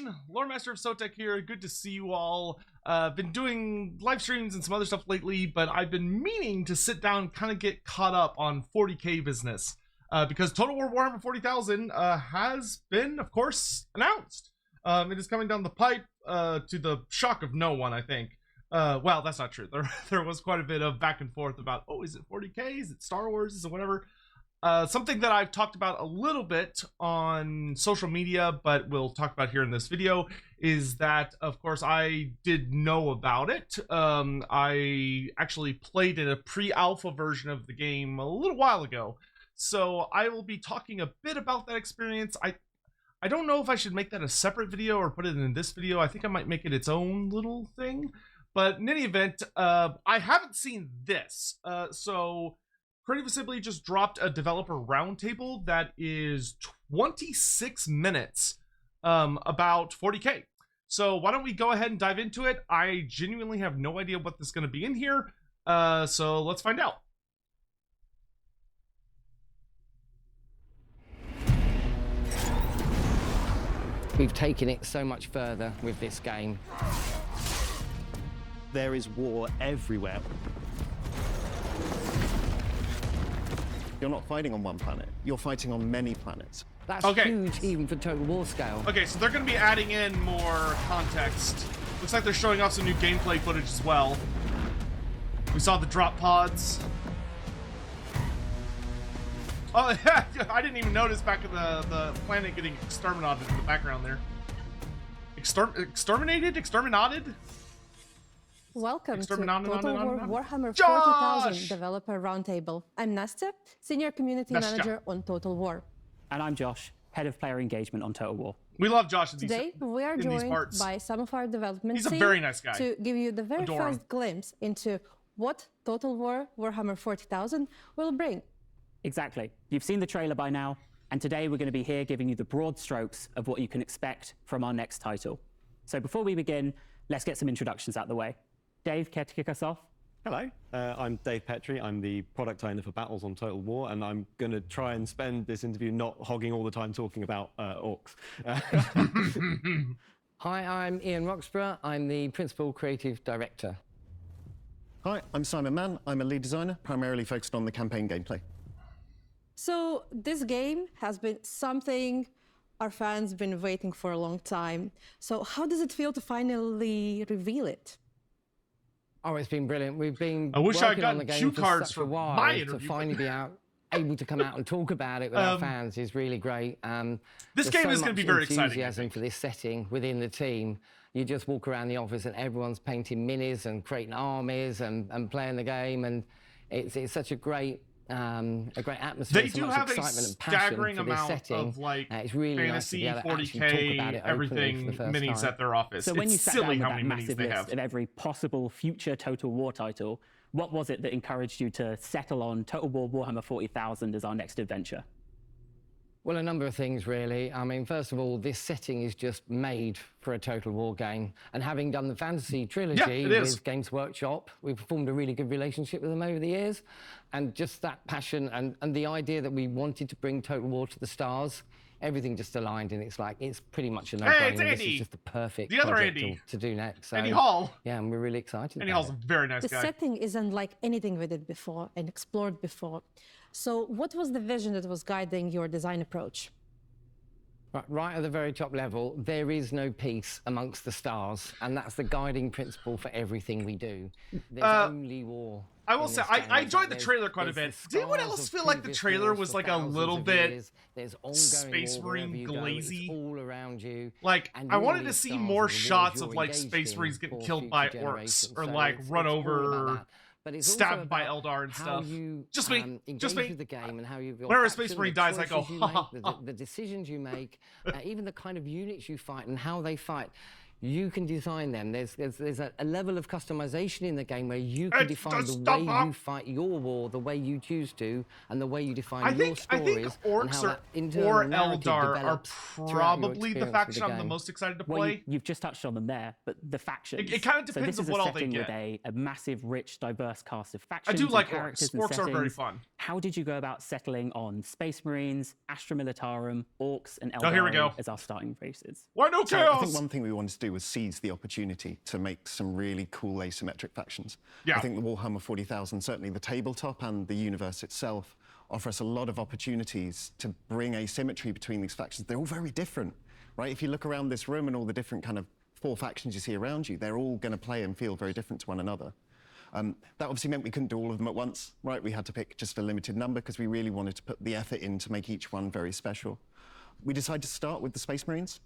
everyone, Loremaster of Sotek here. Good to see you all. Been doing live streams and some other stuff lately, but I've been meaning to sit down and kind of get caught up on 40k business. Because Total War Warhammer 40,000 has been, of course, announced. It is coming down the pipe to the shock of no one, I think. Well, that's not true. There was quite a bit of back and forth about, oh, is it 40k? Is it Star Wars? Is it whatever? Something that I've talked about a little bit on social media, but we'll talk about here in this video, is that, of course, I did know about it. I actually played in a pre-alpha version of the game a little while ago. So I will be talking a bit about that experience. I don't know if I should make that a separate video or put it in this video. I think I might make it its own little thing. But in any event, I haven't seen this. So Creative Assembly just dropped a developer roundtable that is 26 minutes about 40k. So why don't we go ahead and dive into it? I genuinely have no idea what this is going to be in here. So let's find out. We've taken it so much further with this game. There is war everywhere. You're not fighting on one planet, you're fighting on many planets. That's huge even for Total War scale. Okay, so they're going to be adding in more context. Looks like they're showing off some new gameplay footage as well. We saw the drop pods. Oh, I didn't even notice back in the planet getting exterminated in the background there. Exterminated? Welcome to Total War Warhammer Josh! 40,000 Developer Roundtable. I'm Nastya, Senior Community Manager on Total War. And I'm Josh, Head of Player Engagement on Total War. We love Josh in these Today, we are joined by some of our development He's a team very nice guy. to give you the very first glimpse into what Total War Warhammer 40,000 will bring. Exactly. You've seen the trailer by now, and today we're going to be here giving you the broad strokes of what you can expect from our next title. So before we begin, let's get some introductions out of the way. Dave, care to kick us off? Hello, I'm Dave Petrie. I'm the product owner for Battles on Total War, and I'm going to try and spend this interview not hogging all the time talking about orcs. Hi, I'm Ian Roxburgh. I'm the Principal Creative Director. Hi, I'm Simon Mann. I'm a lead designer, primarily focused on the campaign gameplay. So this game has been something our fans have been waiting for a long time. So how does it feel to finally reveal it? Oh, it's been brilliant. We've been I wish I working got on the game cue for cards such for a while. my To interview. finally be able to come out and talk about it with our fans is really great. This game is going to be very exciting. Enthusiasm for this setting within the team. You just walk around the office and everyone's painting minis and creating armies and playing the game, and it's such a great atmosphere. They do have a staggering amount of like it's really fantasy, nice to be able to 40k, talk about it everything for the first minis time. at their office. So when you it's sat silly down how with many that minis massive they list have. of every possible future Total War title, what was it that encouraged you to settle on Total War Warhammer 40,000 as our next adventure? Well, a number of things, really. I mean, first of all, this setting is just made for a Total War game. And having done the Fantasy Trilogy with Games Workshop, we've formed a really good relationship with them over the years. And just that passion and the idea that we wanted to bring Total War to the stars, everything just aligned, and it's like, it's pretty much a no-brainer. This is just the perfect project to do next. So, Andy Hall. Yeah, and we're really excited Andy about Hall's a very nice The guy. setting is unlike anything we did before and explored before. So what was the vision that was guiding your design approach? Right at the very top level, there is no peace amongst the stars, and that's the guiding principle for everything we do. There's only war. I will say, I enjoyed the trailer quite a bit. Did anyone else feel like the trailer was like a little bit Space Marine glazy? All around you. Like, I wanted to see more shots of like Space Marines getting killed by orcs or like run over, stabbed by Eldar and stuff. Just me. With the game and how you whenever a Space Marine dies, I go, the decisions you make, even the kind of units you fight and how they fight. you can design them. There's a level of customization in the game where you can define the way you fight your war, the way you choose to, and the way you define your stories. Orcs or Eldar are probably the faction I'm the most excited to play. Well, you've just touched on them there, but the factions. It kind of depends on what all they get. So this is a setting with a massive, rich, diverse cast of factions. I do like characters orcs. Orcs are very fun. How did you go about settling on Space Marines, Astra Militarum, Orcs, and Eldar here we go. as our starting races? Why no chaos? I think one thing we wanted to do was seize the opportunity to make some really cool asymmetric factions. Yeah. I think the Warhammer 40,000, certainly the tabletop and the universe itself, offer us a lot of opportunities to bring asymmetry between these factions. They're all very different, right? If you look around this room and all the different kind of 4 factions you see around you, they're all going to play and feel very different to one another. That obviously meant we couldn't do all of them at once, right? We had to pick just a limited number because we really wanted to put the effort in to make each one very special. We decided to start with the Space Marines.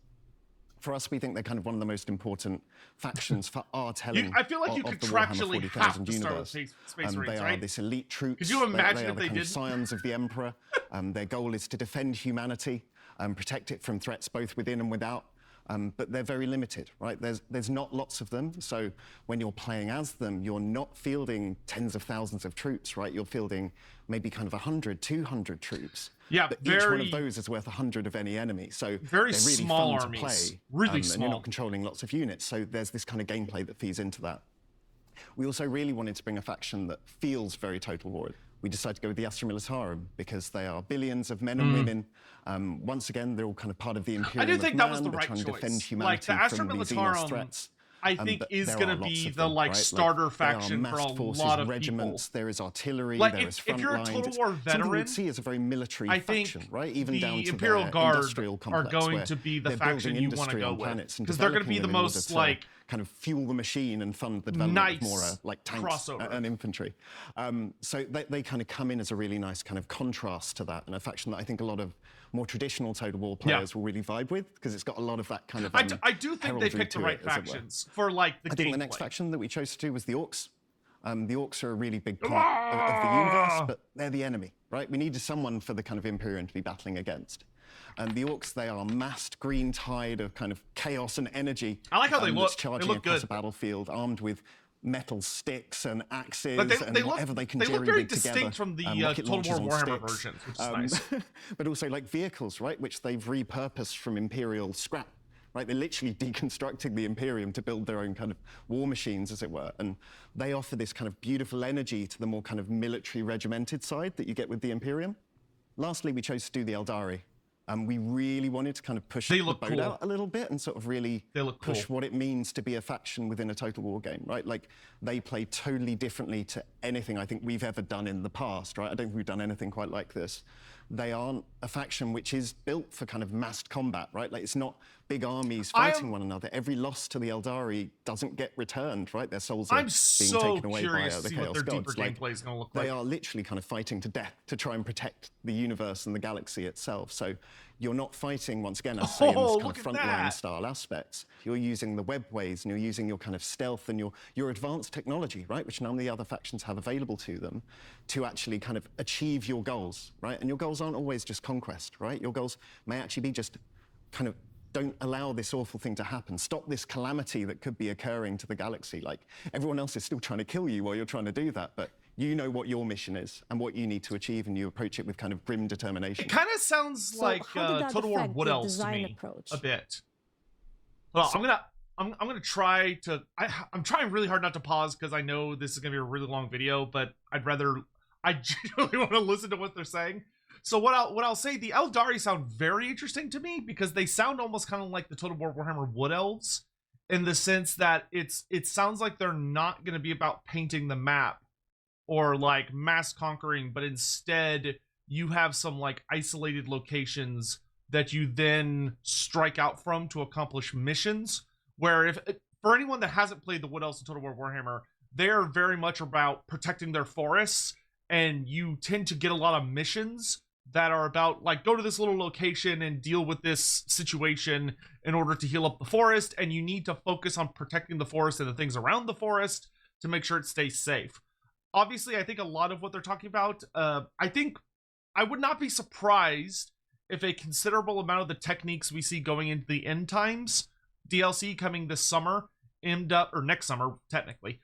For us, we think they're kind of one of the most important factions for our telling I feel like you contractually have to start with Space Marines, they are this elite troops. Could you imagine they are if the they kind did? of scions of the Emperor. Their goal is to defend humanity and protect it from threats both within and without. But they're very limited, right? There's not lots of them, so when you're playing as them, you're not fielding tens of thousands of troops, right? You're fielding maybe kind of 100, 200 troops. Yeah, but each one of those is worth 100 of any enemy, so very they're really small fun armies. to play. Really small. And you're not controlling lots of units, so there's this kind of gameplay that feeds into that. We also really wanted to bring a faction that feels very Total War. We decided to go with the Astra Militarum because they are billions of men and women. Once again, they're all kind of part of the Imperium. I do think that was the they're right trying to defend choice. humanity Like the Astra from these Xenos Militarum, threats. I think is going to be the like starter faction for a forces, lot of regiments, people. there is artillery, Like there is if front you're a lines. Total War It's something veteran, we'd see as a very military I think faction, right? Even the down to Imperial their Guard industrial are complex, going where to be the they're faction building you want to industry go on with planets and because they're going to be developing the them in most order to like kind of fuel the machine and fund the development of more like tanks crossover. and infantry. So they kind of come in as a really nice kind of contrast to that, and a faction that I think a lot of more traditional Total War players will really vibe with because it's got a lot of that kind of I do think they picked the right factions for like the I think gameplay. the next faction that we chose to do was the Orcs. The Orcs are a really big part of the universe, but they're the enemy, right? We needed someone for the kind of Imperium to be battling against. And the Orcs, they are massed green tide of kind of chaos and energy. I like how they look. Charging They look across good. a battlefield, armed with metal sticks and axes But and whatever they can look very jerry-rig together. distinct from the rocket Total launchers War on Warhammer sticks. versions, which is nice. But also like vehicles, right, which they've repurposed from Imperial scrap. Right, they're literally deconstructing the Imperium to build their own kind of war machines, as it were. And they offer this kind of beautiful energy to the more kind of military regimented side that you get with the Imperium. Lastly, we chose to do the Eldari. We really wanted to kind of push the boat out a little bit and sort of really push what it means to be a faction within a Total War game, right? Like, they play totally differently to anything I think we've ever done in the past, right? I don't think we've done anything quite like this. They aren't a faction which is built for kind of massed combat, right? Like, it's not big armies fighting one another. Every loss to the Eldari doesn't get returned, right? Their souls are being taken away by the Chaos Gods. Like, they are literally kind of fighting to death to try and protect the universe and the galaxy itself. So you're not fighting, once again, I say, in this kind of frontline style aspects. You're using the webways and you're using your kind of stealth and your advanced technology, right, which none of the other factions have available to them, to actually kind of achieve your goals, right? And your goals aren't always just conquest, right? Your goals may actually be just kind of don't allow this awful thing to happen. Stop this calamity that could be occurring to the galaxy. Like, everyone else is still trying to kill you while you're trying to do that, but you know what your mission is and what you need to achieve, and you approach it with kind of grim determination. It kind of sounds like Total War Wood Elves to me a bit. Well, I'm gonna try to. I'm trying really hard not to pause because I know this is gonna be a really long video, but I genuinely want to listen to what they're saying. So what I'll say, the Eldari sound very interesting to me because they sound almost kind of like the Total War Warhammer Wood Elves, in the sense that it sounds like they're not going to be about painting the map or like mass conquering, but instead you have some like isolated locations that you then strike out from to accomplish missions. Where if for anyone that hasn't played the Wood Elves in Total War Warhammer, they're very much about protecting their forests, and you tend to get a lot of missions that are about like go to this little location and deal with this situation in order to heal up the forest, and you need to focus on protecting the forest and the things around the forest to make sure it stays safe. Obviously, I think a lot of what they're talking about, I think I would not be surprised if a considerable amount of the techniques we see going into the end times DLC coming this summer or next summer technically,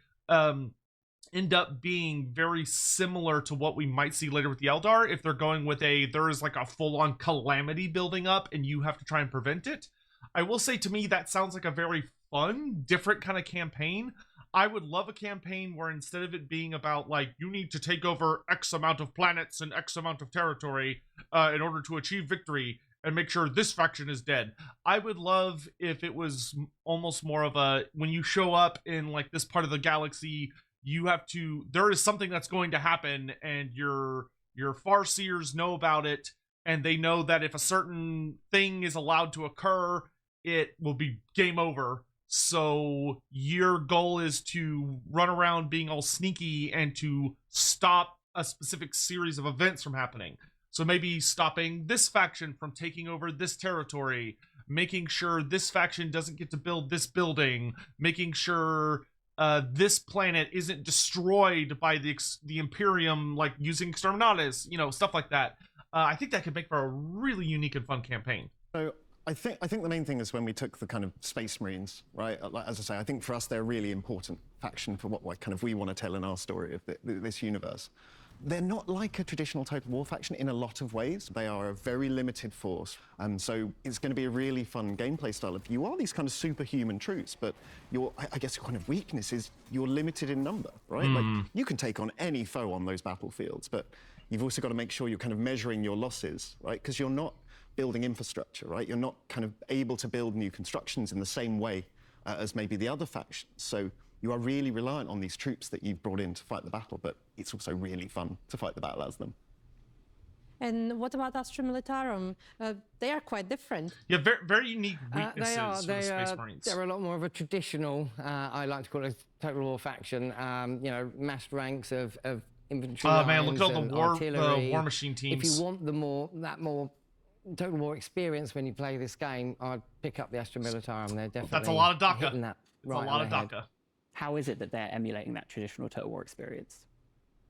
end up being very similar to what we might see later with the Eldar, if they're going with there is like a full-on calamity building up and you have to try and prevent it. I will say, to me, that sounds like a very fun, different kind of campaign. I would love a campaign where instead of it being about like you need to take over X amount of planets and X amount of territory in order to achieve victory and make sure this faction is dead. I would love if it was almost more of a, when you show up in like this part of the galaxy, there is something that's going to happen, and your Farseers know about it, and they know that if a certain thing is allowed to occur, it will be game over. So your goal is to run around being all sneaky and to stop a specific series of events from happening. So maybe stopping this faction from taking over this territory, making sure this faction doesn't get to build this building, making sure this planet isn't destroyed by the Imperium, like using Exterminatus, stuff like that. I think that could make for a really unique and fun campaign. So I think the main thing is when we took the kind of Space Marines, right? As I say, I think for us they're a really important faction for what kind of we want to tell in our story of this universe. They're not like a traditional Total War faction in a lot of ways. They are a very limited force, and so it's going to be a really fun gameplay style. If you are these kind of superhuman troops, but I guess your kind of weakness is you're limited in number, right? Like you can take on any foe on those battlefields, but you've also got to make sure you're kind of measuring your losses, right? Because you're not building infrastructure, right? You're not kind of able to build new constructions in the same way as maybe the other factions. So you are really reliant on these troops that you've brought in to fight the battle, but it's also really fun to fight the battle as them. And what about Astra Militarum? They are quite different. Yeah, very, very unique weaknesses for the Space Marines. They're a lot more of a traditional, I like to call it a Total War faction, massed ranks of infantry. Oh man, look at all the war machine teams. If you want that more Total War experience when you play this game, I'd pick up the Astra Militarum. They're definitely That's a lot of DACA. hitting that right That's a lot of on the DACA. head. How is it that they're emulating that traditional Total War experience?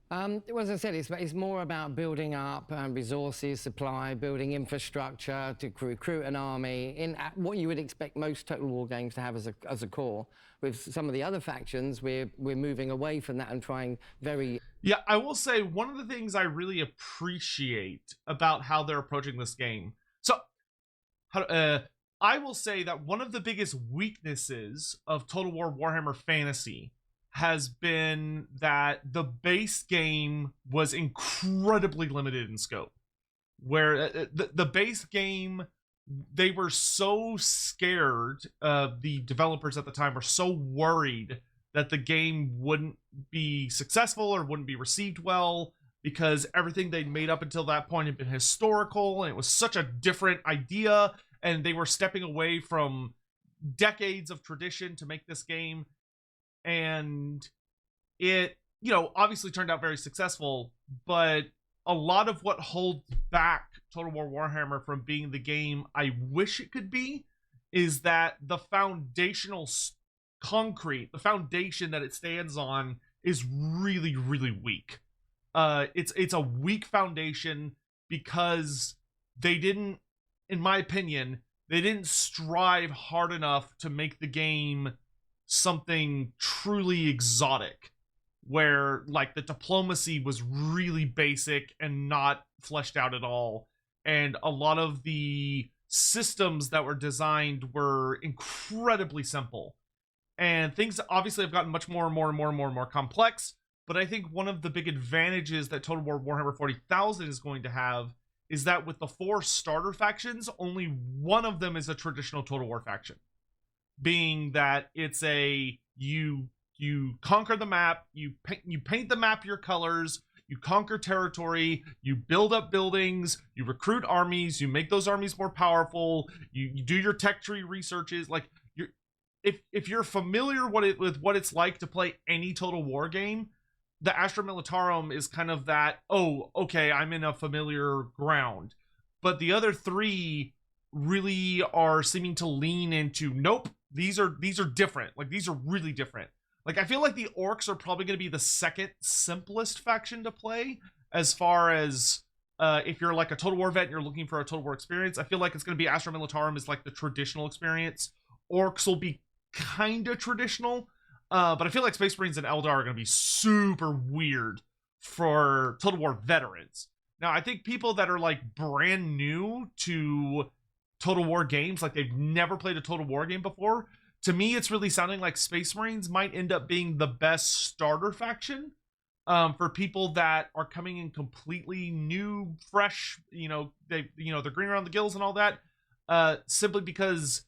Well, as I said, it's more about building up resources, supply, building infrastructure to recruit an army in what you would expect most Total War games to have as a core. With some of the other factions, we're moving away from that and trying very... Yeah, I will say one of the things I really appreciate about how they're approaching this game. So, I will say that one of the biggest weaknesses of Total War Warhammer Fantasy has been that the base game was incredibly limited in scope. Where the base game, they were so scared, the developers at the time were so worried that the game wouldn't be successful or wouldn't be received well, because everything they'd made up until that point had been historical, and it was such a different idea, and they were stepping away from decades of tradition to make this game. And it, obviously turned out very successful, but a lot of what holds back Total War Warhammer from being the game I wish it could be is that the foundational the foundation that it stands on is really, really weak. It's a weak foundation because they didn't, in my opinion, they didn't strive hard enough to make the game something truly exotic, where like the diplomacy was really basic and not fleshed out at all, and a lot of the systems that were designed were incredibly simple, and things obviously have gotten much more and more complex. But I think one of the big advantages that Total War Warhammer 40,000 is going to have is that with the 4 starter factions, only one of them is a traditional Total War faction. Being that it's you conquer the map, you paint the map your colors, you conquer territory, you build up buildings, you recruit armies, you make those armies more powerful, you do your tech tree researches. Like, if you're familiar with what it's like to play any Total War game, the Astra Militarum is kind of that, oh, okay, I'm in a familiar ground. But the other 3 really are seeming to lean into, nope, these are different. Like, these are really different. Like, I feel like the Orcs are probably going to be the second simplest faction to play, as far as if you're like a Total War vet and you're looking for a Total War experience. I feel like it's going to be Astra Militarum is like the traditional experience, Orcs will be kind of traditional, but I feel like Space Marines and Eldar are going to be super weird for Total War veterans. Now, I think people that are like brand new to Total War games, like they've never played a Total War game before, to me, it's really sounding like Space Marines might end up being the best starter faction for people that are coming in completely new, fresh. They're green around the gills and all that. Simply because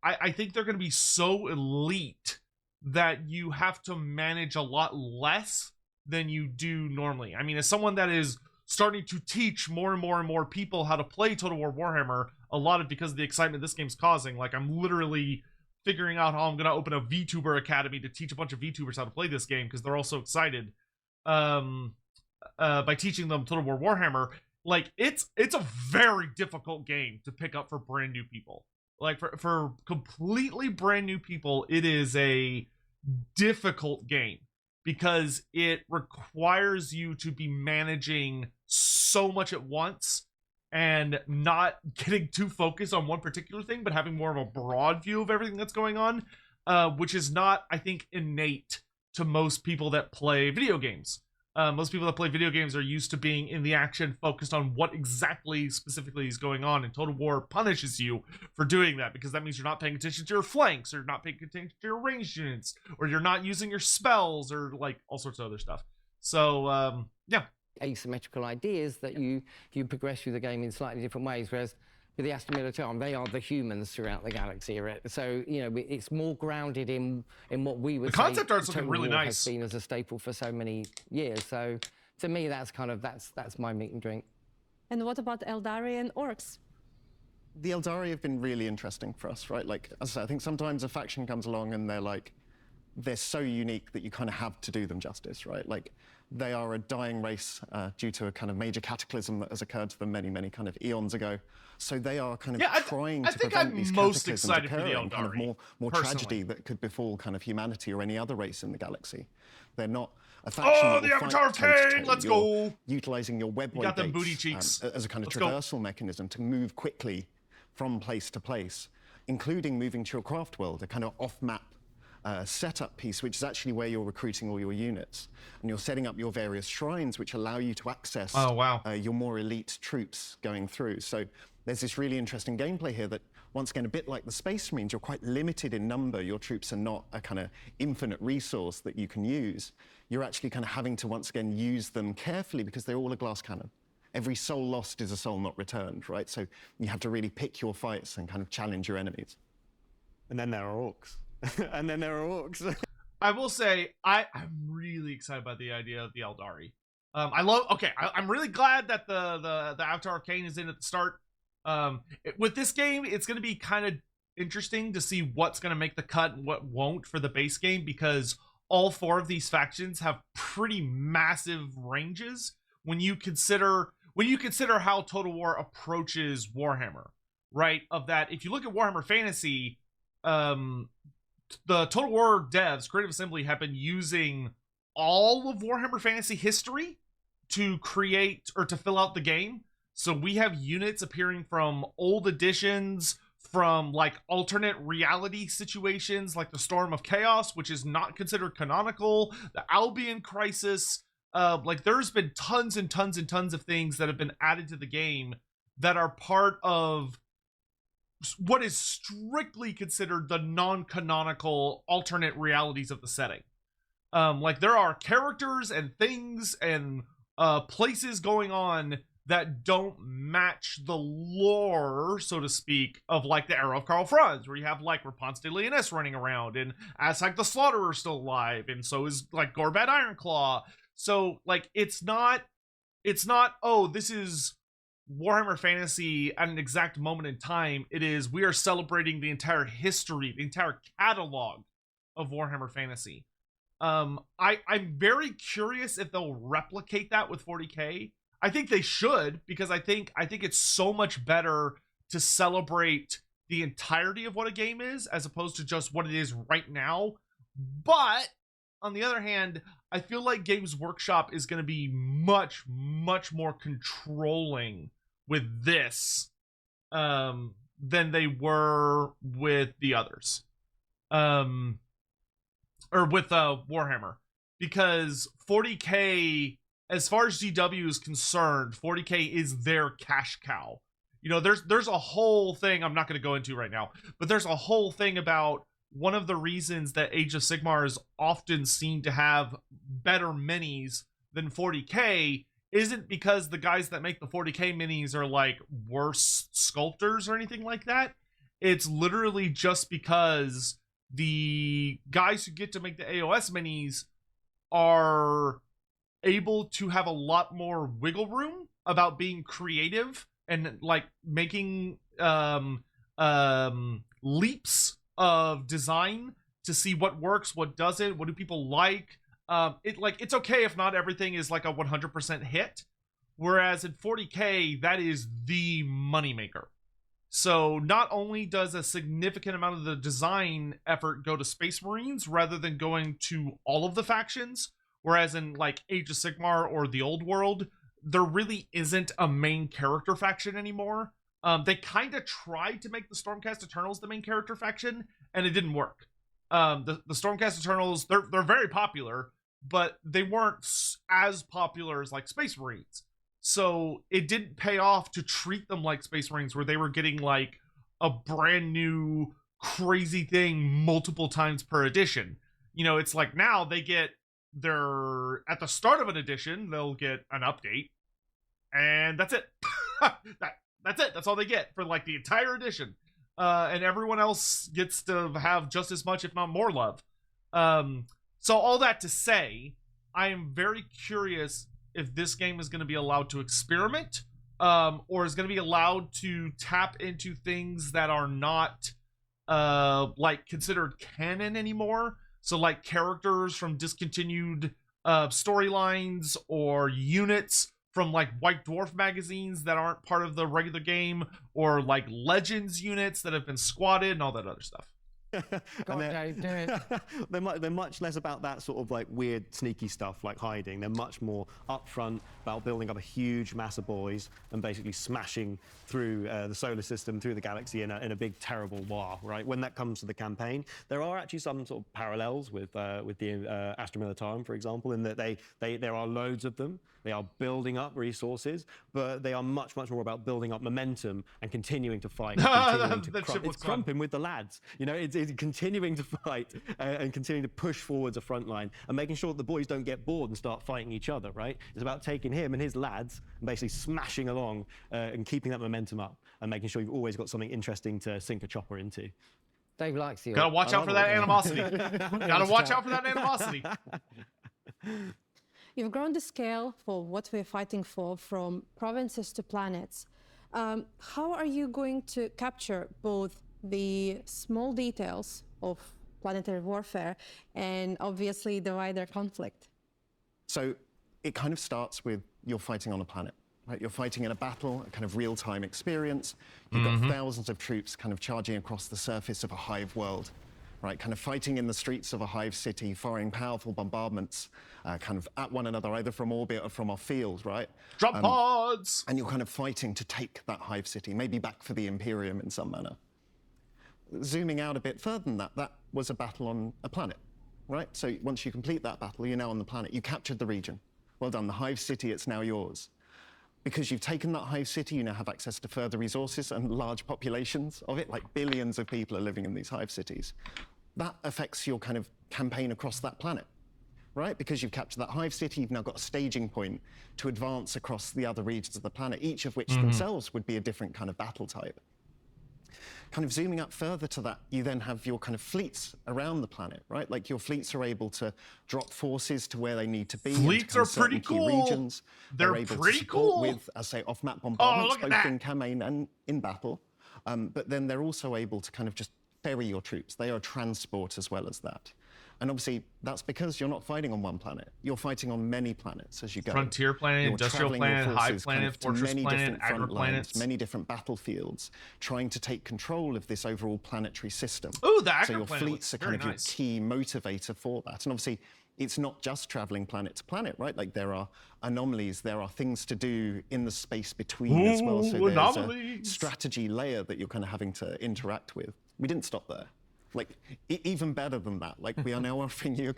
I think they're going to be so elite that you have to manage a lot less than you do normally. I mean, as someone that is starting to teach more and more and more people how to play Total War Warhammer, a lot of because of the excitement this game's causing, like I'm literally figuring out how I'm going to open a VTuber academy to teach a bunch of VTubers how to play this game because they're all so excited by teaching them Total War Warhammer. Like, it's a very difficult game to pick up for brand new people. Like, for completely brand new people, it is a difficult game because it requires you to be managing so much at once and not getting too focused on one particular thing, but having more of a broad view of everything that's going on, which is not, I think, innate to most people that play video games. Most people that play video games are used to being in the action, focused on what exactly specifically is going on, and Total War punishes you for doing that because that means you're not paying attention to your flanks, or you're not paying attention to your ranged units, or you're not using your spells, or like all sorts of other stuff. So, yeah. Asymmetrical ideas that you progress through the game in slightly different ways, whereas with the Astra Militarum, they are the humans throughout the galaxy, right? So, it's more grounded in what we would the concept art's looking really nice. Has been as a staple for so many years. So, to me, that's my meat and drink. And what about Eldari and Orcs? The Eldari have been really interesting for us, right? Like, as I said, I think sometimes a faction comes along and they're so unique that you kind of have to do them justice, right? Like, they are a dying race due to a kind of major cataclysm that has occurred to them many, many kind of eons ago. So they are kind of trying to prevent these cataclysms occurring, kind of more tragedy that could befall kind of humanity or any other race in the galaxy. They're not a faction the Avatar of Cain, let's go! Utilizing your webway them booty cheeks. As a kind of traversal mechanism to move quickly from place to place, including moving to your craft world, a kind of off-map setup piece, which is actually where you're recruiting all your units. And you're setting up your various shrines, which allow you to access your more elite troops going through. So there's this really interesting gameplay here that, once again, a bit like the Space Marines, you're quite limited in number. Your troops are not a kind of infinite resource that you can use. You're actually kind of having to, once again, use them carefully because they're all a glass cannon. Every soul lost is a soul not returned, right? So you have to really pick your fights and kind of challenge your enemies. And then there are orcs. And then there are orcs. I will say, I'm really excited by the idea of the Eldari. I'm really glad that the Avatar of Cain is in at the start. With this game, it's going to be kind of interesting to see what's going to make the cut and what won't for the base game, because all four of these factions have pretty massive ranges when you consider how Total War approaches Warhammer, right? Of that, if you look at Warhammer Fantasy, the Total War devs, Creative Assembly, have been using all of Warhammer Fantasy history to create or to fill out the game. So we have units appearing from old editions, from like alternate reality situations like the Storm of Chaos, which is not considered canonical, the Albion Crisis. Like, there's been tons and tons and tons of things that have been added to the game that are part of what is strictly considered the non-canonical alternate realities of the setting. Like, there are characters and things and places going on that don't match the lore, so to speak, of like the Era of Karl Franz, where you have like Rapunzel de Lyonesse running around, and Aztec the Slaughterer still alive, and so is like Gorbad Ironclaw. So like, it's not, oh, this is Warhammer Fantasy at an exact moment in time. It is, we are celebrating the entire history, the entire catalog of Warhammer Fantasy. I'm very curious if they'll replicate that with 40K. I think they should, because I think it's so much better to celebrate the entirety of what a game is as opposed to just what it is right now. But on the other hand, I feel like Games Workshop is going to be much, much more controlling with this than they were with the others. or with Warhammer, because 40K, as far as GW is concerned, 40K is their cash cow. You know, there's a whole thing I'm not going to go into right now, but there's a whole thing about one of the reasons that Age of Sigmar is often seen to have better minis than 40K isn't because the guys that make the 40K minis are like worse sculptors or anything like that. It's literally just because the guys who get to make the AOS minis are able to have a lot more wiggle room about being creative and like making leaps of design to see what works, what doesn't, what do people like. It's okay if not everything is like a 100% hit, whereas in 40K that is the moneymaker. So not only does a significant amount of the design effort go to Space Marines rather than going to all of the factions, whereas in like Age of Sigmar or the Old World, there really isn't a main character faction anymore. They kind of tried to make the Stormcast Eternals the main character faction, and it didn't work. The Stormcast Eternals, they're very popular, but they weren't as popular as like Space Marines. So it didn't pay off to treat them like Space Marines, where they were getting like a brand new crazy thing multiple times per edition. You know, it's like now they get at the start of an edition, they'll get an update, and that's it. That's it. That's all they get for like the entire edition. And everyone else gets to have just as much, if not more, love. So all that to say, I am very curious if this game is going to be allowed to experiment, or is going to be allowed to tap into things that are not like considered canon anymore. So like characters from discontinued storylines or units from like White Dwarf magazines that aren't part of the regular game, or like Legends units that have been squatted and all that other stuff. They're much less about that sort of like weird sneaky stuff like hiding. They're much more upfront about building up a huge mass of boys and basically smashing through the solar system, through the galaxy in a big terrible war, right? When that comes to the campaign, there are actually some sort of parallels with the Astra Militarum, for example, in that there are loads of them. They are building up resources, but they are much more about building up momentum and continuing to fight. It's crumping with the lads. You know, it's continuing to fight and continuing to push forwards a front line and making sure that the boys don't get bored and start fighting each other, right? It's about taking him and his lads and basically smashing along and keeping that momentum up and making sure you've always got something interesting to sink a chopper into. Dave likes you. Gotta watch out for that animosity. Gotta watch out for that animosity. You've grown the scale for what we're fighting for from provinces to planets. How are you going to capture both the small details of planetary warfare and obviously the wider conflict? So it kind of starts with you're fighting on a planet, right? You're fighting in a battle, a kind of real-time experience. You've got thousands of troops kind of charging across the surface of a hive world, right? Kind of fighting in the streets of a hive city, firing powerful bombardments kind of at one another, either from orbit or from off field, right? Drop pods! And you're kind of fighting to take that hive city, maybe back for the Imperium in some manner. Zooming out a bit further than that, that was a battle on a planet, right? So once you complete that battle, you're now on the planet. You captured the region. Well done, the hive city, it's now yours. Because you've taken that hive city, you now have access to further resources and large populations of it, like billions of people are living in these hive cities. That affects your kind of campaign across that planet, right? Because you've captured that hive city, you've now got a staging point to advance across the other regions of the planet, each of which themselves would be a different kind of battle type. Kind of zooming up further to that, you then have your kind of fleets around the planet, right? Like your fleets are able to drop forces to where they need to be. Fleets are pretty cool. Regions. They're able pretty to support cool. with, say, off-map bombardments, look at both that. in campaign and in battle. But then they're also able to kind of just ferry your troops. They are transport as well as that. And obviously, that's because you're not fighting on one planet. You're fighting on many planets as you go. Frontier planet, You're industrial traveling your planet, hive forces planet, kind of to fortress many planet, different front agri lines, planets. many different battlefields, trying to take control of this overall planetary system. Ooh, the So your agri-planet fleets looks are kind of very nice. your key motivator for that. And obviously, it's not just traveling planet to planet, right? Like there are anomalies, there are things to do in the space between as well. So there's anomalies. a strategy layer that you're kind of having to interact with. We didn't stop there. like even better than that. Like we are now offering you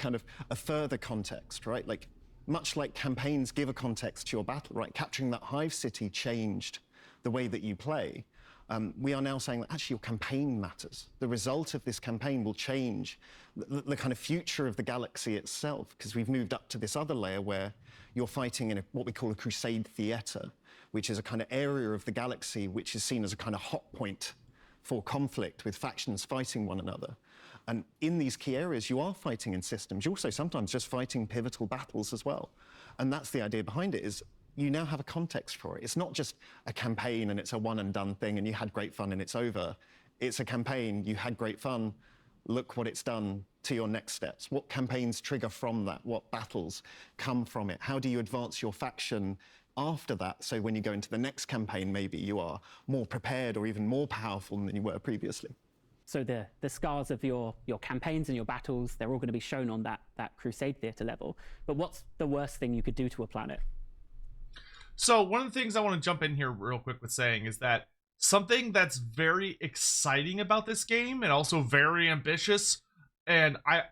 a further context, right? Like much like campaigns give a context to your battle, right? Capturing that hive city changed the way that you play. We are now saying that actually your campaign matters. The result of this campaign will change the kind of future of the galaxy itself, because we've moved up to this other layer where you're fighting in what we call a crusade theater, which is a kind of area of the galaxy which is seen as a kind of hot point for conflict, with factions fighting one another. And in these key areas, you are fighting in systems. You're also sometimes just fighting pivotal battles as well. And that's the idea behind it, is you now have a context for it. It's not just a campaign and it's a one and done thing and you had great fun and it's over. It's a campaign, you had great fun, look what it's done to your next steps. What campaigns trigger from that? What battles come from it? How do you advance your faction after that? So when you go into the next campaign, maybe you are more prepared or even more powerful than you were previously. So the scars of your campaigns and your battles, they're all going to be shown on that crusade theater level. But what's the worst thing you could do to a planet? So one of the things I want to jump in here real quick with saying is that something that's very exciting about this game and also very ambitious, and I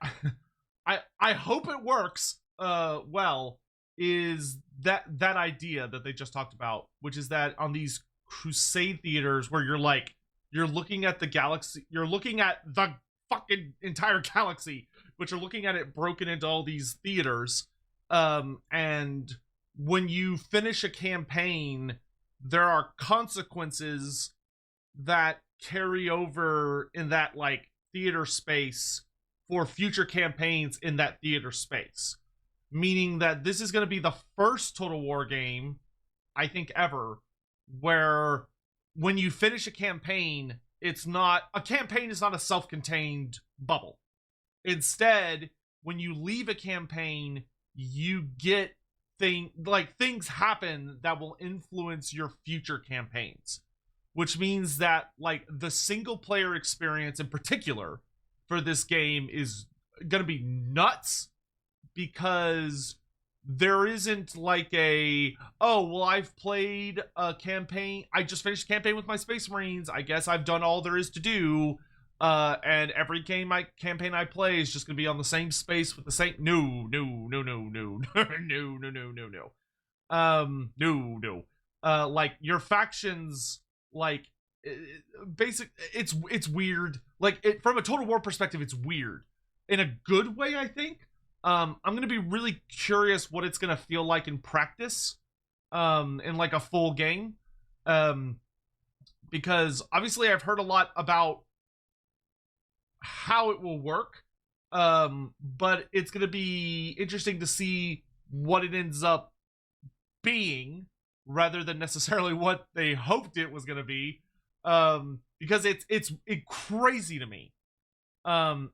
hope it works well, is that idea that they just talked about, which is that on these crusade theaters where you're looking at the galaxy, you're looking at the fucking entire galaxy, but you're looking at it broken into all these theaters, and when you finish a campaign, there are consequences that carry over in that theater space for future campaigns in that theater space. Meaning that this is going to be the first Total War game, I think, ever, where when you finish a campaign, is not a self-contained bubble. Instead, when you leave a campaign, you get things happen that will influence your future campaigns, which means that the single player experience in particular for this game is gonna be nuts, because there isn't I've played a campaign, I just finished a campaign with my Space Marines, I guess I've done all there is to do, and every campaign I play is just gonna be on the same space with the same. No. Your factions, it's weird. From a Total War perspective, it's weird in a good way, I think. I'm gonna be really curious what it's gonna feel like in practice, in a full game, because obviously I've heard a lot about how it will work, but it's going to be interesting to see what it ends up being rather than necessarily what they hoped it was going to be, because it's crazy to me. I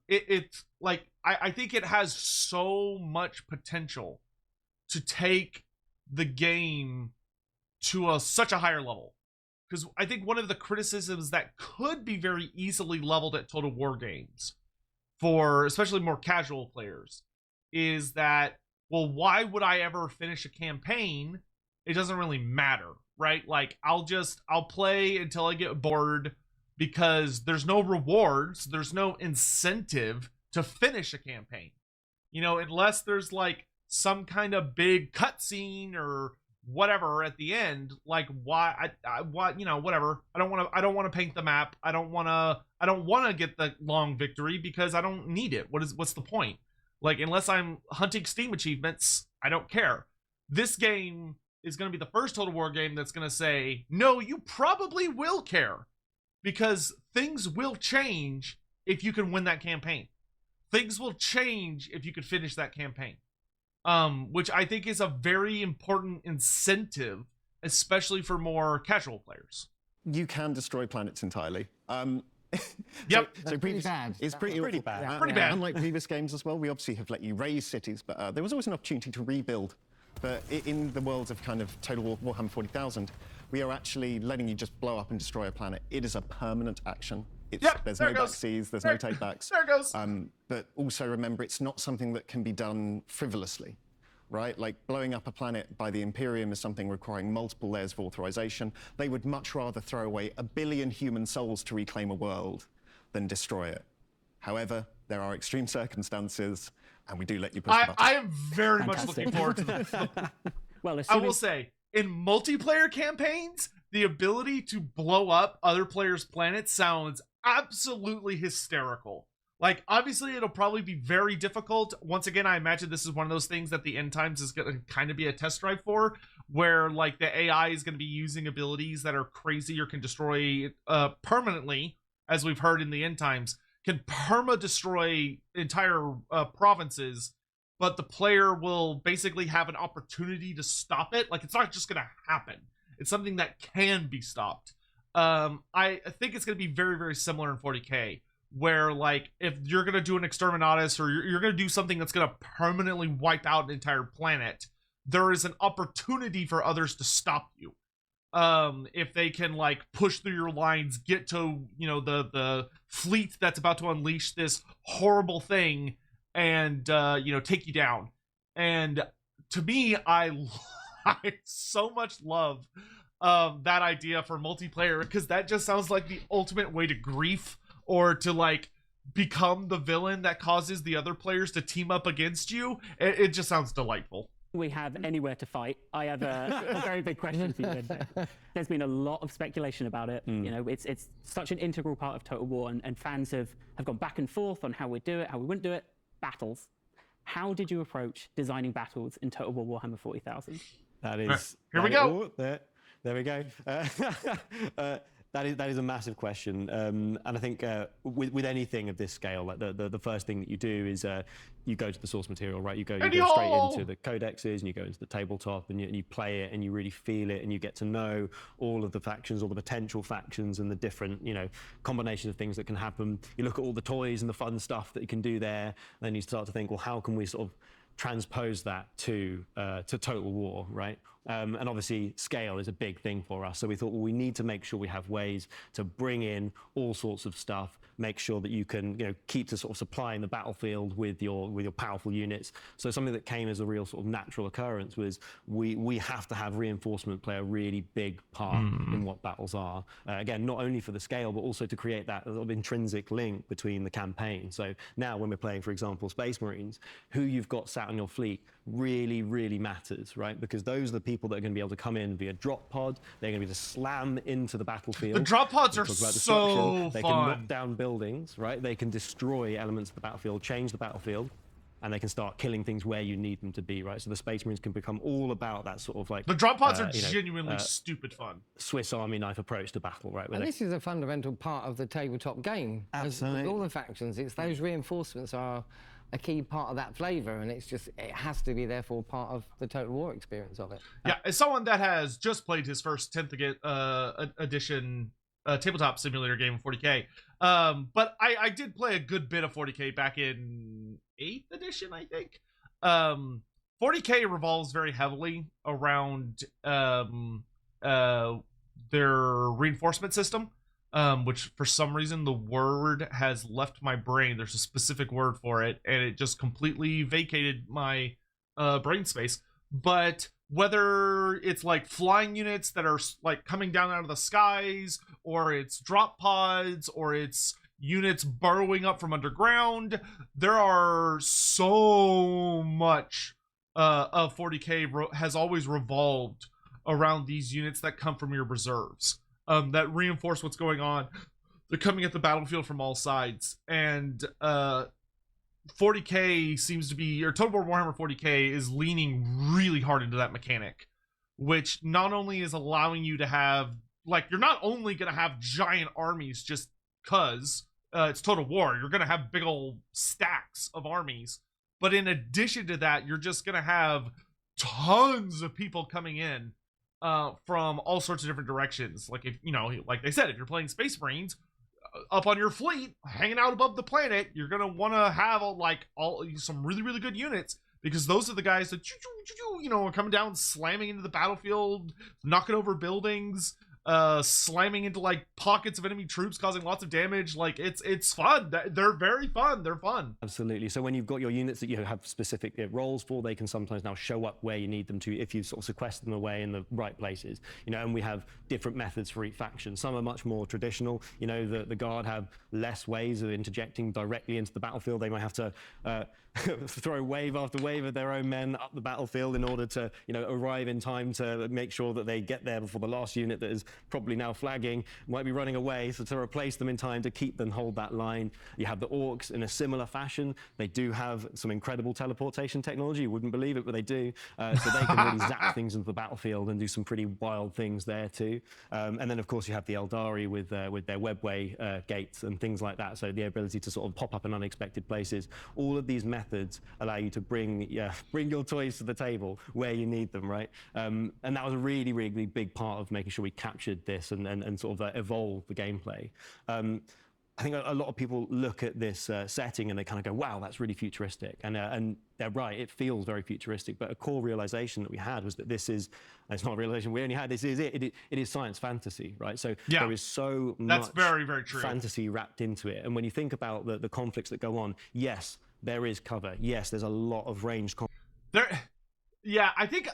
think it has so much potential to take the game to such a higher level. Because I think one of the criticisms that could be very easily leveled at Total War games, for especially more casual players, is that, well, why would I ever finish a campaign? It doesn't really matter, right? I'll play until I get bored, because there's no rewards, there's no incentive to finish a campaign. Unless there's some kind of big cutscene or whatever at the end, why whatever. I don't want to paint the map. I don't want to get the long victory, because I don't need it. What's the point? Unless I'm hunting Steam achievements, I don't care. This game is going to be the first Total War game that's going to say, no, you probably will care, because things will change if you can win that campaign. Things will change if you could finish that campaign. Which I think is a very important incentive, especially for more casual players. You can destroy planets entirely. Yep. So pretty bad. It's pretty bad. Yeah. Pretty bad. Unlike previous games as well, we obviously have let you raise cities, but there was always an opportunity to rebuild. But in the worlds of kind of Total War Warhammer 40,000, we are actually letting you just blow up and destroy a planet. It is a permanent action. There's no backseas, there's no takebacks. There it goes. But also remember, it's not something that can be done frivolously, right? Blowing up a planet by the Imperium is something requiring multiple layers of authorization. They would much rather throw away 1 billion human souls to reclaim a world than destroy it. However, there are extreme circumstances, and we do let you push the button. I am very much looking forward to that. Well, I will say, in multiplayer campaigns, the ability to blow up other players' planets sounds absolutely hysterical. Like, obviously, it'll probably be very difficult. Once again, I imagine this is one of those things that the end times is going to kind of be a test drive for, where, like, the AI is going to be using abilities that are crazy or can destroy permanently, as we've heard in the end times, can perma-destroy entire provinces, but the player will basically have an opportunity to stop it. Like, it's not just going to happen. It's something that can be stopped. I think it's going to be very, very similar in 40K, where, like, if you're going to do an Exterminatus or you're going to do something that's going to permanently wipe out an entire planet, there is an opportunity for others to stop you. If they can, like, push through your lines, get to, you know, the fleet that's about to unleash this horrible thing and, you know, take you down. And to me, I so much love that idea for multiplayer, because that just sounds like the ultimate way to grief, or to, like, become the villain that causes the other players to team up against you. It just sounds delightful. We have anywhere to fight. I have a very big question for you. There's been a lot of speculation about it. You know, it's such an integral part of Total War, and fans have gone back and forth on how we'd do it, how we wouldn't do it. Battles. How did you approach designing battles in Total War Warhammer 40,000? That is... Here we go. There we go. That is a massive question, and I think with anything of this scale, like the first thing that you do is you go to the source material, right? You go straight into the codexes, and you go into the tabletop, and you play it, and you really feel it, and you get to know all of the factions, all the potential factions, and the different, you know, combinations of things that can happen. You look at all the toys and the fun stuff that you can do there, and then you start to think, well, how can we sort of transpose that to Total War, right? And obviously scale is a big thing for us. So we thought, well, we need to make sure we have ways to bring in all sorts of stuff, make sure that you can, you know, keep to sort of supplying the battlefield with your powerful units. So something that came as a real sort of natural occurrence was we have to have reinforcement play a really big part in what battles are. Again, not only for the scale, but also to create that sort of intrinsic link between the campaign. So now when we're playing, for example, Space Marines, who you've got sat on your fleet really, really matters, right? Because those are the people that are going to be able to come in via drop pod. They're going to be able to slam into the battlefield. The drop pods are so They fun. can knock down buildings, right? They can destroy elements of the battlefield, change the battlefield, and they can start killing things where you need them to be, right? So the Space Marines can become all about that sort of, like... The drop pods are genuinely stupid fun. Swiss Army knife approach to battle, right? And this is a fundamental part of the tabletop game. Absolutely. With all the factions, it's those reinforcements are a key part of that flavour, and it's just, it has to be therefore part of the Total War experience of it. Yeah, as someone that has just played his first 10th edition tabletop simulator game in 40K, but I did play a good bit of 40K back in 8th edition, I think. 40K revolves very heavily around their reinforcement system, which for some reason the word has left my brain. There's a specific word for it, and it just completely vacated my brain space. But whether it's like flying units that are like coming down out of the skies, or it's drop pods, or it's units burrowing up from underground, there are so much of 40K has always revolved around these units that come from your reserves, that reinforce what's going on. They're coming at the battlefield from all sides, and 40K seems to be, or Total War Warhammer 40K is leaning really hard into that mechanic, which not only is allowing you to have, like, you're not only going to have giant armies just because it's Total War, you're going to have big old stacks of armies, but in addition to that, you're just going to have tons of people coming in from all sorts of different directions. Like, if you know, like they said, if you're playing Space Marines up on your fleet, hanging out above the planet, you're gonna want to have some really, really good units, because those are the guys that, you know, are coming down, slamming into the battlefield, knocking over buildings. slamming into like pockets of enemy troops, causing lots of damage. Like it's fun. They're very fun. They're fun. Absolutely. So when you've got your units that you have specific roles for, they can sometimes now show up where you need them to if you sort of sequester them away in the right places. You know, and we have different methods for each faction. Some are much more traditional. You know, the Guard have less ways of interjecting directly into the battlefield. They might have to throw wave after wave of their own men up the battlefield in order to, you know, arrive in time to make sure that they get there before the last unit that is probably now flagging might be running away. So to replace them in time to keep them hold that line. You have the Orcs in a similar fashion. They do have some incredible teleportation technology. You wouldn't believe it, but they do. So they can really zap things into the battlefield and do some pretty wild things there too. And then of course you have the Eldari with their webway gates and things like that. So the ability to sort of pop up in unexpected places. All of these methods allow you to bring your toys to the table where you need them, right? And that was a really, really big part of making sure we captured this and sort of evolved the gameplay. I think a lot of people look at this setting and they kind of go, wow, that's really futuristic. And they're right, it feels very futuristic, but a core realization that we had was that this is, it's not a realization we only had, this is it is science fantasy, right? So there is so much very, very true. fantasy wrapped into it. And when you think about the conflicts that go on, yes, there is cover. Yes, there's a lot of ranged yeah, I think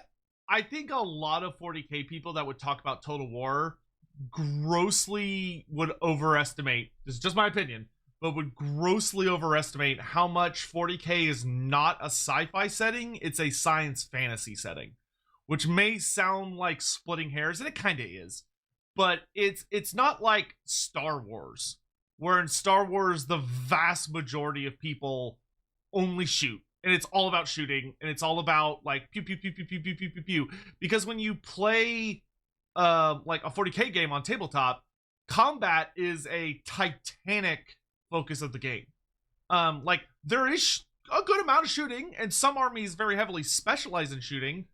a lot of 40K people that would talk about Total War grossly would overestimate, this is just my opinion, but would grossly overestimate how much 40K is not a sci-fi setting, it's a science fantasy setting, which may sound like splitting hairs, and it kind of is, but it's not like Star Wars, where in Star Wars the vast majority of people only shoot, and it's all about shooting, and it's all about like pew pew pew pew pew pew pew pew pew. Because when you play like a 40K game on tabletop, combat is a titanic focus of the game. Like there is a good amount of shooting, and some armies very heavily specialize in shooting,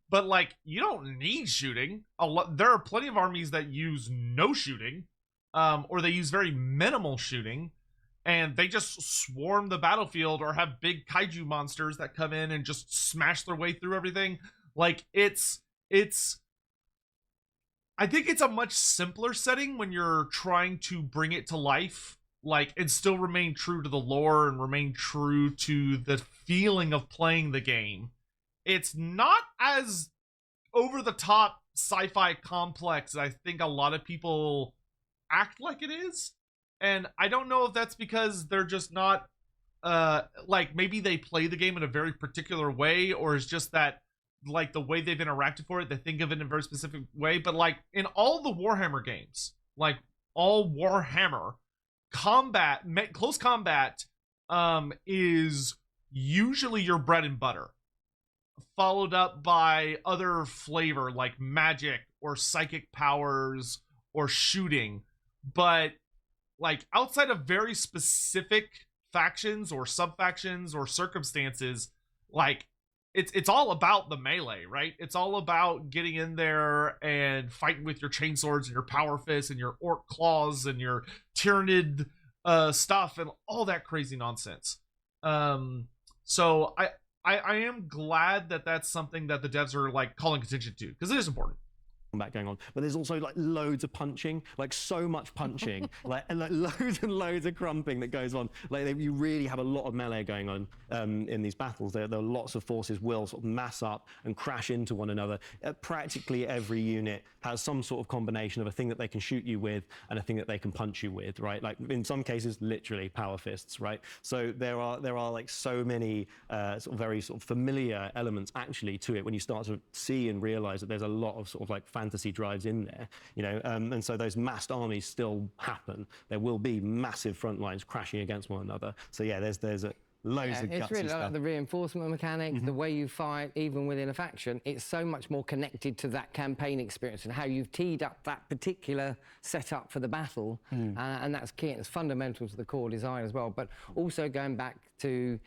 but like you don't need shooting. There are plenty of armies that use no shooting, or they use very minimal shooting. And they just swarm the battlefield or have big kaiju monsters that come in and just smash their way through everything. Like I think it's a much simpler setting when you're trying to bring it to life, like, and still remain true to the lore and remain true to the feeling of playing the game. It's not as over the top sci-fi complex as I think a lot of people act like it is. And I don't know if that's because they're just not, like, maybe they play the game in a very particular way, or is just that, like, the way they've interacted for it, they think of it in a very specific way. But, like, in all the Warhammer games, like, all Warhammer, close combat, is usually your bread and butter, followed up by other flavor, like magic, or psychic powers, or shooting. But like outside of very specific factions or sub-factions or circumstances, like it's all about the melee, right? It's all about getting in there and fighting with your chainswords and your power fists and your orc claws and your tyrannid stuff and all that crazy nonsense. So I am glad that that's something that the devs are like calling attention to, because it is important. Combat going on, but there's also like loads of punching, like so much punching, like loads and loads of crumping that goes on. Like you really have a lot of melee going on in these battles. There are lots of forces will sort of mass up and crash into one another. Practically every unit has some sort of combination of a thing that they can shoot you with and a thing that they can punch you with, right? Like in some cases, literally power fists, right? So there are like so many sort of very sort of familiar elements actually to it when you start to see and realize that there's a lot of sort of like fantasy drives in there, you know, and so those massed armies still happen. There will be massive front lines crashing against one another. So yeah, there's loads of gutsy it's really stuff. like the reinforcement mechanics, the way you fight, even within a faction. It's so much more connected to that campaign experience and how you've teed up that particular setup for the battle, and that's key. It's fundamental to the core design as well. But also going back to,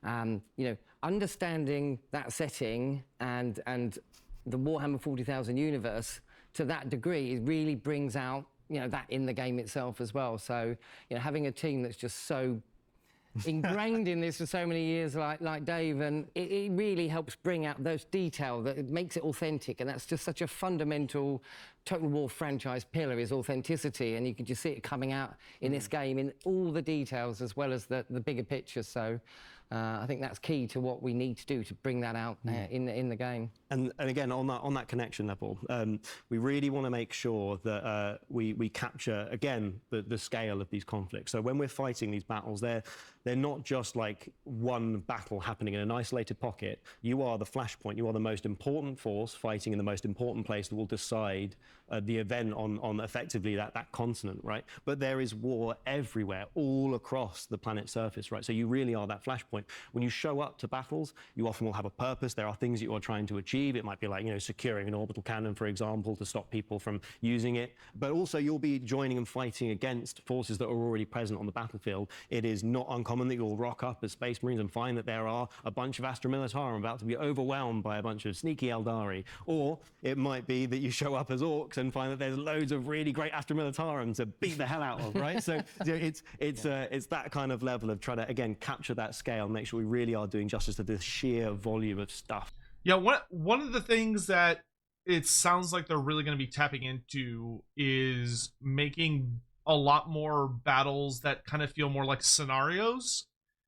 you know, understanding that setting and the Warhammer 40,000 universe to that degree, it really brings out, you know, that in the game itself as well. So, you know, having a team that's just so ingrained in this for so many years, like Dave, and it really helps bring out those details, that it makes it authentic, and that's just such a fundamental Total War franchise pillar is authenticity, and you can just see it coming out in this game in all the details as well as the bigger picture. So I think that's key to what we need to do to bring that out in the game. And again, on that connection level, we really want to make sure that we capture, again, the scale of these conflicts. So when we're fighting these battles, they're not just like one battle happening in an isolated pocket. You are the flashpoint. You are the most important force fighting in the most important place that will decide the event on effectively that continent, right? But there is war everywhere, all across the planet's surface, right? So you really are that flashpoint. When you show up to battles, you often will have a purpose. There are things that you are trying to achieve. It might be like, securing an orbital cannon, for example, to stop people from using it. But also you'll be joining and fighting against forces that are already present on the battlefield. It is not uncommon that you'll rock up as Space Marines and find that there are a bunch of Astra Militarum about to be overwhelmed by a bunch of sneaky Eldari. Or it might be that you show up as orcs and find that there's loads of really great Astra Militarum to beat the hell out of, right? So it's that kind of level of trying to, again, capture that scale, make sure we really are doing justice to this sheer volume of stuff. Yeah, one of the things that it sounds like they're really going to be tapping into is making a lot more battles that kind of feel more like scenarios,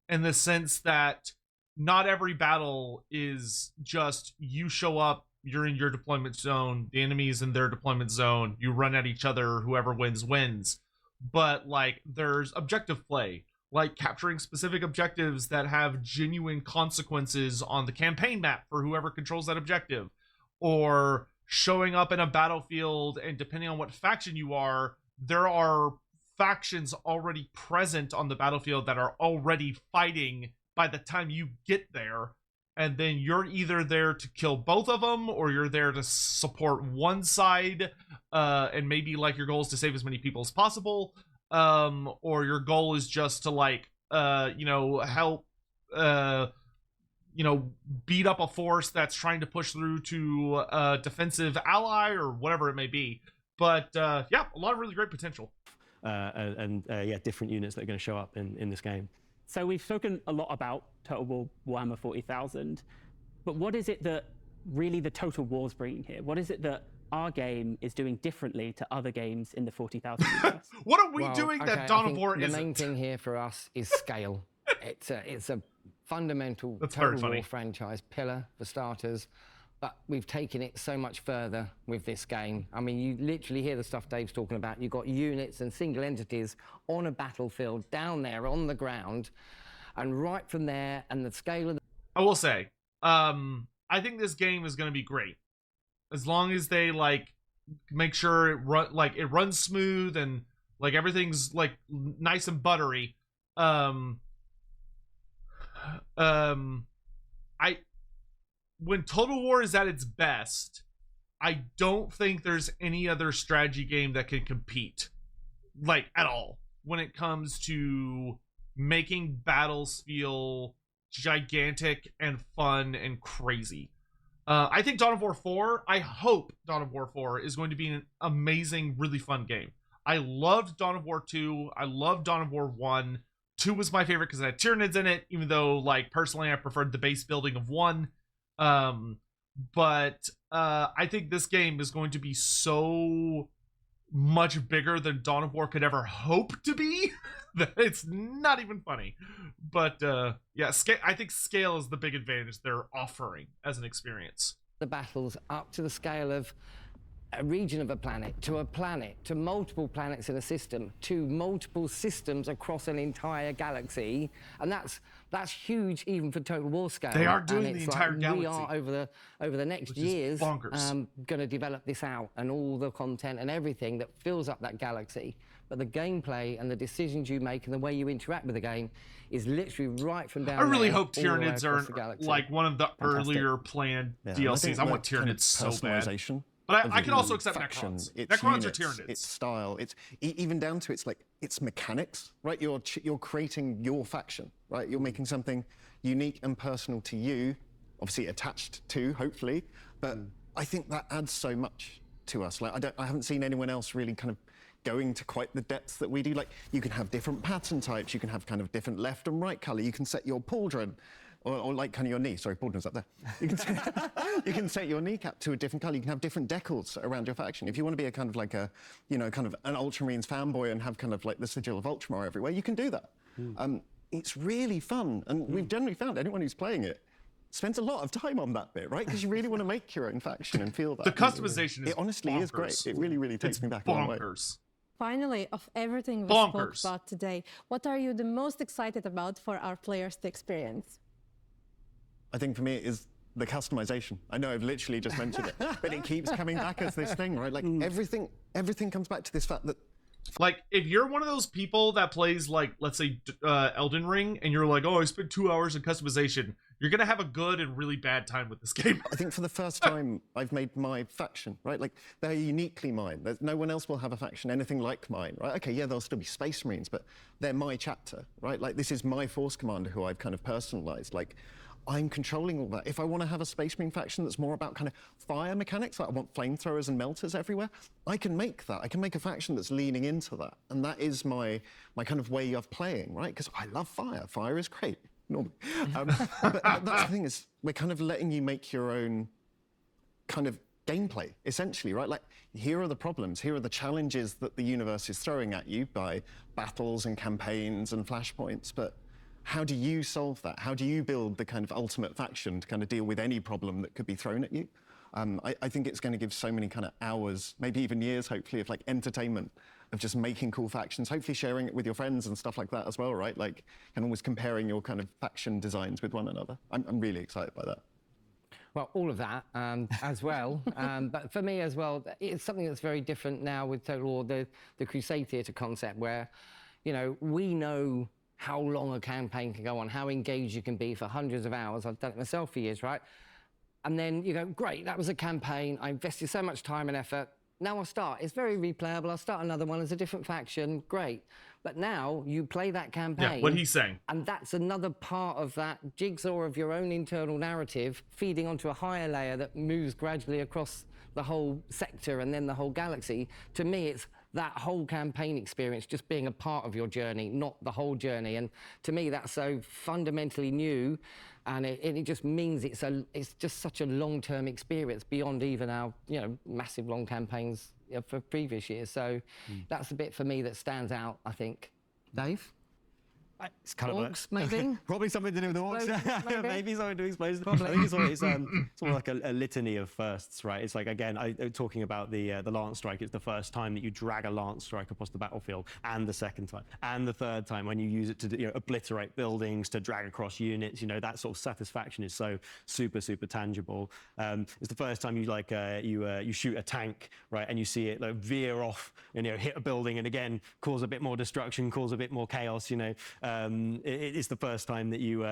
in the sense that not every battle is just you show up, you're in your deployment zone, the enemy's in their deployment zone, you run at each other, whoever wins. But like there's objective play, like capturing specific objectives that have genuine consequences on the campaign map for whoever controls that objective, or showing up in a battlefield, and depending on what faction you are, there are factions already present on the battlefield that are already fighting by the time you get there, and then you're either there to kill both of them, or you're there to support one side, and maybe like your goal is to save as many people as possible, or your goal is just to like help beat up a force that's trying to push through to a defensive ally, or whatever it may be. But yeah, a lot of really great potential. Yeah, different units that are going to show up in this game. So we've spoken a lot about Total War Warhammer 40,000, but what is it that really the Total War's bringing here? What is it that our game is doing differently to other games in the 40,000 universe? What are we doing that Dawn of War isn't? The main thing here for us is scale. It's a fundamental Total War franchise pillar for starters, but we've taken it so much further with this game. I mean, you literally hear the stuff Dave's talking about. You've got units and single entities on a battlefield down there on the ground, and right from there, and the scale of the... I will say, I think this game is going to be great, as long as they like make sure it runs smooth and like everything's like nice and buttery. When Total War is at its best, I don't think there's any other strategy game that can compete, like, at all, when it comes to making battles feel gigantic and fun and crazy. I think Dawn of War 4, I hope Dawn of War 4 is going to be an amazing, really fun game. I loved Dawn of War 2. I loved Dawn of War 1. 2 was my favorite because it had Tyranids in it, even though, like, personally I preferred the base building of 1. But I think this game is going to be so much bigger than Dawn of War could ever hope to be that it's not even funny. But yeah, I think scale is the big advantage they're offering as an experience. The battles up to the scale of a region of a planet, to multiple planets in a system, to multiple systems across an entire galaxy, and that's huge even for Total War scale. They are doing the entire galaxy. We are over the next years going to develop this out, and all the content and everything that fills up that galaxy. But the gameplay and the decisions you make and the way you interact with the game is literally right from down. I really hope Tyranids are like one of the earlier planned DLCs. I want Tyranids so bad. But I can also accept Necrons. Necrons are Tyranids. Its style, it's even down to its mechanics, right? You're creating your faction, right? You're making something unique and personal to you, obviously attached to, hopefully. But I think that adds so much to us. Like I haven't seen anyone else really kind of going to quite the depth that we do. Like you can have different pattern types. You can have kind of different left and right color. You can set your pauldron or like kind of your knee. Sorry, Baldwin's up there. You can set your kneecap to a different color. You can have different decals around your faction. If you want to be a kind of like a, you know, kind of an Ultramarines fanboy and have kind of like the sigil of Ultramar everywhere, you can do that. It's really fun, and we've generally found anyone who's playing it spends a lot of time on that bit, right? Because you really want to make your own faction and feel that. The customization is it honestly bonkers. is great. It really takes me back a long way. Finally, of everything we spoke about today, what are you the most excited about for our players to experience? I think for me it is the customization. I know I've literally just mentioned it, but it keeps coming back as this thing, right? Like everything comes back to this fact that, like, if you're one of those people that plays, like, let's say Elden Ring, and you're like, oh, I spent 2 hours in customization, you're gonna have a good and really bad time with this game. I think for the first time I've made my faction, right? Like, they're uniquely mine. No one else will have a faction anything like mine, right? Okay, yeah, there'll still be Space Marines, but they're my chapter, right? Like, this is my Force Commander who I've kind of personalized. Like, I'm controlling all that. If I want to have a Space Marine faction that's more about kind of fire mechanics, like I want flamethrowers and melters everywhere, I can make that. I can make a faction that's leaning into that. And that is my kind of way of playing, right? Because I love fire. Fire is great, normally. But that's the thing, is we're kind of letting you make your own kind of gameplay, essentially, right? Like, here are the problems, here are the challenges that the universe is throwing at you by battles and campaigns and flashpoints, but how do you solve that? How do you build the kind of ultimate faction to kind of deal with any problem that could be thrown at you? I think it's going to give so many kind of hours, maybe even years, hopefully, of like entertainment, of just making cool factions, hopefully sharing it with your friends and stuff like that as well, right? Like, and always comparing your kind of faction designs with one another. I'm really excited by that. Well, all of that as well. But for me as well, it's something that's very different now with Total War, the Crusade Theatre concept, where, you know, we know how long a campaign can go on, how engaged you can be for hundreds of hours. I've done it myself for years, right? And then you go, great, that was a campaign. I invested so much time and effort. Now I'll start. It's very replayable. I'll start another one as a different faction. Great. But now you play that campaign. Yeah, what he's saying. And that's another part of that jigsaw of your own internal narrative feeding onto a higher layer that moves gradually across the whole sector and then the whole galaxy. To me, it's that whole campaign experience just being a part of your journey, not the whole journey. And to me, that's so fundamentally new, and it just means it's just such a long-term experience beyond even our, you know, massive long campaigns for previous years. So that's the bit for me that stands out, I think. Dave? It's kind orcs, of maybe? Probably something to do with the orcs. Maybe something to do with explosions. Probably. I think it's sort of like a litany of firsts, right? It's like, again, talking about the Lance Strike, it's the first time that you drag a Lance Strike across the battlefield, and the second time, and the third time when you use it to, you know, obliterate buildings, to drag across units. You know, that sort of satisfaction is so super tangible. It's the first time you like you shoot a tank, right, and you see it like veer off and, you know, hit a building and again cause a bit more destruction, cause a bit more chaos. You know. It's the first time that you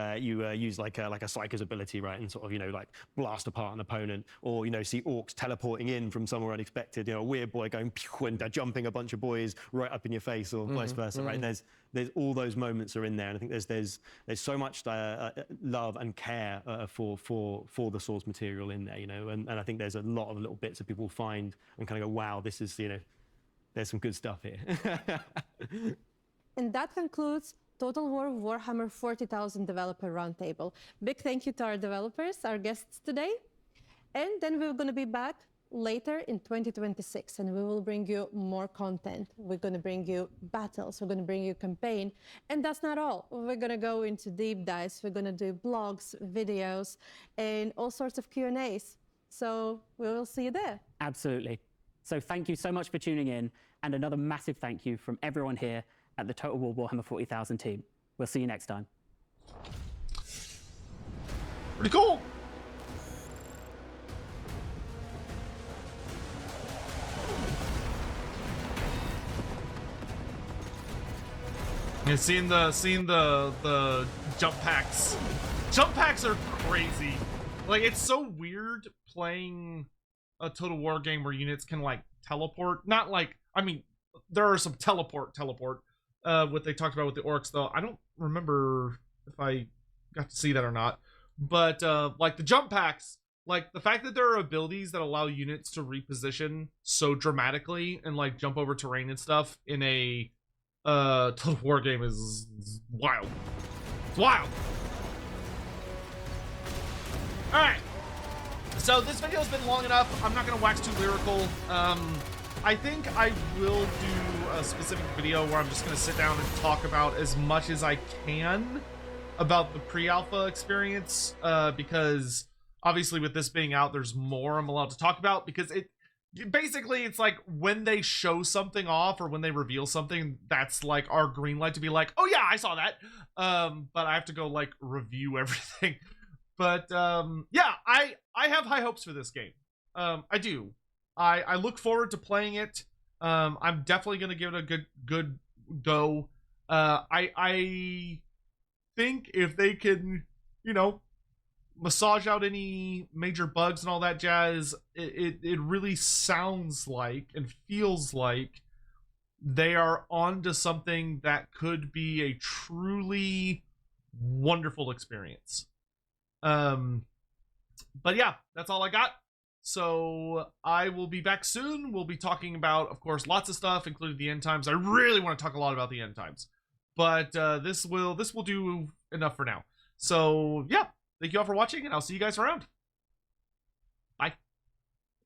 use like a Psyker's ability, right, and sort of, you know, like blast apart an opponent, or, you know, see orcs teleporting in from somewhere unexpected, you know, a weird boy going pew and jumping a bunch of boys right up in your face, or vice versa, right? There's all those moments are in there, and I think there's so much love and care for the source material in there, you know, and I think there's a lot of little bits that people find and kind of go, wow, this is, you know, there's some good stuff here. And that concludes Total War Warhammer 40,000 Developer Roundtable. Big thank you to our developers, our guests today. And then we're going to be back later in 2026, and we will bring you more content. We're going to bring you battles, we're going to bring you campaign. And that's not all. We're going to go into deep dives, we're going to do blogs, videos, and all sorts of Q&As. So we will see you there. Absolutely. So thank you so much for tuning in, and another massive thank you from everyone here at the Total War Warhammer 40,000 team. We'll see you next time. Pretty cool. Yeah, seeing the jump packs. Jump packs are crazy. Like, it's so weird playing a Total War game where units can like teleport. Not like, I mean, there are some teleport. What they talked about with the orcs, though, I don't remember if I got to see that or not. But like the jump packs, like the fact that there are abilities that allow units to reposition so dramatically and like jump over terrain and stuff in a Total War game is wild. It's wild. All right. So this video's been long enough. I'm not gonna wax too lyrical. I think I will do a specific video where I'm just gonna sit down and talk about as much as I can about the pre-alpha experience, because obviously with this being out, there's more I'm allowed to talk about, because basically it's like when they show something off or when they reveal something, that's like our green light to be like, oh yeah, I saw that. But I have to go like review everything. But yeah, I have high hopes for this game. I do. I look forward to playing it. I'm definitely gonna give it a good go. I think if they can, you know, massage out any major bugs and all that jazz, it really sounds like and feels like they are onto something that could be a truly wonderful experience. But yeah, that's all I got. So I will be back soon. We'll be talking about, of course, lots of stuff, including the end times. I really want to talk a lot about the end times, but this will do enough for now. So yeah, thank you all for watching, and I'll see you guys around. Bye.